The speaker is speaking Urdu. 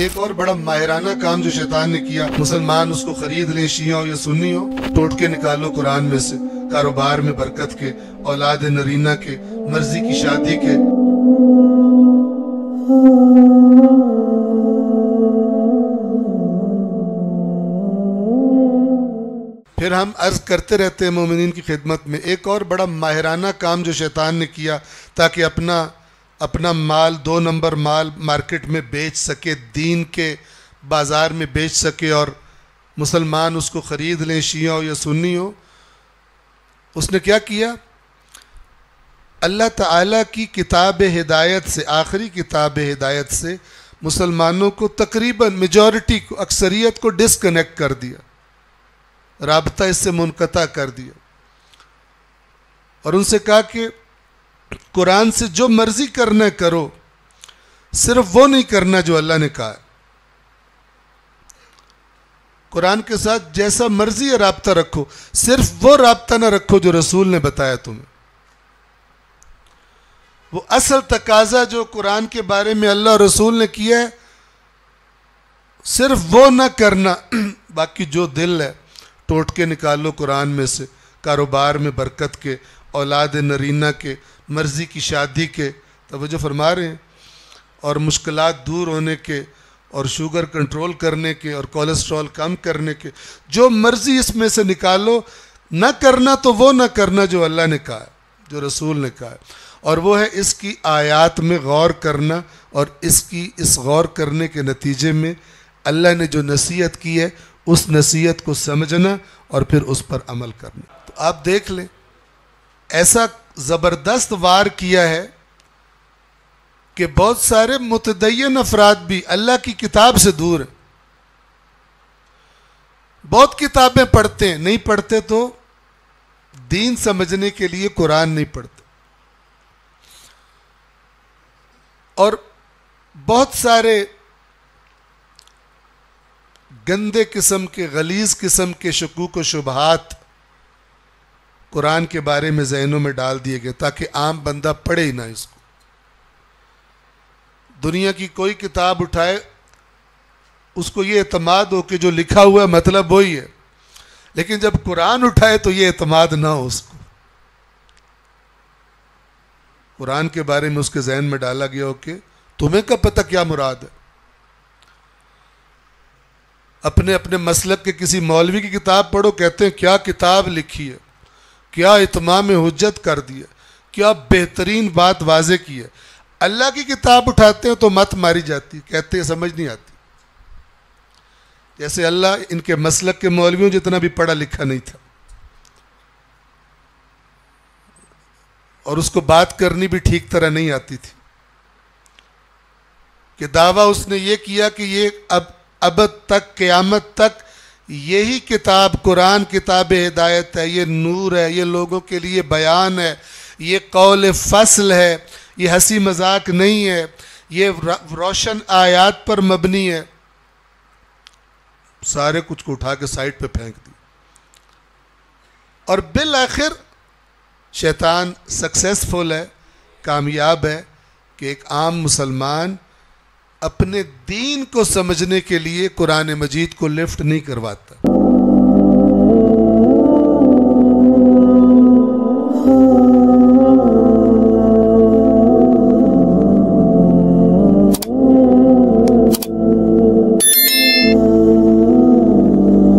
ایک اور بڑا ماہرانہ کام جو شیطان نے کیا، مسلمان اس کو خرید لیں، شیعہ ہو یا سنی ہو، ٹوٹکے نکالو قرآن میں سے، کاروبار میں برکت کے، اولاد نرینہ کے، مرضی کی شادی کے۔ پھر ہم عرض کرتے رہتے ہیں مومنین کی خدمت میں، ایک اور بڑا ماہرانہ کام جو شیطان نے کیا تاکہ اپنا مال، 2 نمبر مال مارکیٹ میں بیچ سکے، دین کے بازار میں بیچ سکے اور مسلمان اس کو خرید لیں، شیعہ ہو یا سنی ہو۔ اس نے کیا کیا؟ اللہ تعالیٰ کی کتاب ہدایت سے، آخری کتاب ہدایت سے مسلمانوں کو تقریباً میجورٹی کو، اکثریت کو ڈسکنیکٹ کر دیا، رابطہ اس سے منقطع کر دیا، اور ان سے کہا کہ قرآن سے جو مرضی کرنا کرو، صرف وہ نہیں کرنا جو اللہ نے کہا ہے۔ قرآن کے ساتھ جیسا مرضی رابطہ رکھو، صرف وہ رابطہ نہ رکھو جو رسول نے بتایا تمہیں۔ وہ اصل تقاضا جو قرآن کے بارے میں اللہ اور رسول نے کیا ہے، صرف وہ نہ کرنا، باقی جو دل ہے ٹوٹکے نکالو قرآن میں سے، کاروبار میں برکت کے، اولاد نرینہ کے، مرضی کی شادی کے، توجہ فرما رہے ہیں، اور مشکلات دور ہونے کے، اور شوگر کنٹرول کرنے کے، اور کولیسٹرول کم کرنے کے، جو مرضی اس میں سے نکالو۔ نہ کرنا تو وہ نہ کرنا جو اللہ نے کہا ہے، جو رسول نے کہا ہے، اور وہ ہے اس کی آیات میں غور کرنا، اور اس غور کرنے کے نتیجے میں اللہ نے جو نصیحت کی ہے اس نصیحت کو سمجھنا اور پھر اس پر عمل کرنا۔ تو آپ دیکھ لیں، ایسا زبردست وار کیا ہے کہ بہت سارے متدین افراد بھی اللہ کی کتاب سے دور ہیں۔ بہت کتابیں پڑھتے ہیں، نہیں پڑھتے تو دین سمجھنے کے لیے قرآن نہیں پڑھتے، اور بہت سارے گندے قسم کے، غلیظ قسم کے شکوک و شبہات قرآن کے بارے میں ذہنوں میں ڈال دیے گئے تاکہ عام بندہ پڑھے ہی نہ اس کو۔ دنیا کی کوئی کتاب اٹھائے، اس کو یہ اعتماد ہو کہ جو لکھا ہوا ہے مطلب وہی ہے، لیکن جب قرآن اٹھائے تو یہ اعتماد نہ ہو اس کو۔ قرآن کے بارے میں اس کے ذہن میں ڈالا گیا ہو کہ تمہیں کیا پتہ کیا مراد ہے۔ اپنے مسلک کے کسی مولوی کی کتاب پڑھو، کہتے ہیں کیا کتاب لکھی ہے، کیا اتمام حجت کر دیا، کیا بہترین بات واضح کی ہے۔ اللہ کی کتاب اٹھاتے ہیں تو مت ماری جاتی، کہتے ہیں سمجھ نہیں آتی، جیسے اللہ ان کے مسلک کے مولویوں جتنا بھی پڑھا لکھا نہیں تھا، اور اس کو بات کرنی بھی ٹھیک طرح نہیں آتی تھی، کہ دعویٰ اس نے یہ کیا کہ یہ ابد تک، قیامت تک یہی کتاب قرآن کتاب ہدایت ہے، یہ نور ہے، یہ لوگوں کے لیے بیان ہے، یہ قول فصل ہے، یہ ہنسی مذاق نہیں ہے، یہ روشن آیات پر مبنی ہے۔ سارے کچھ کو اٹھا کے سائٹ پہ پھینک دی، اور بالآخر شیطان سکسیسفل ہے، کامیاب ہے، کہ ایک عام مسلمان اپنے دین کو سمجھنے کے لیے قرآن مجید کو لفٹ نہیں کرواتا۔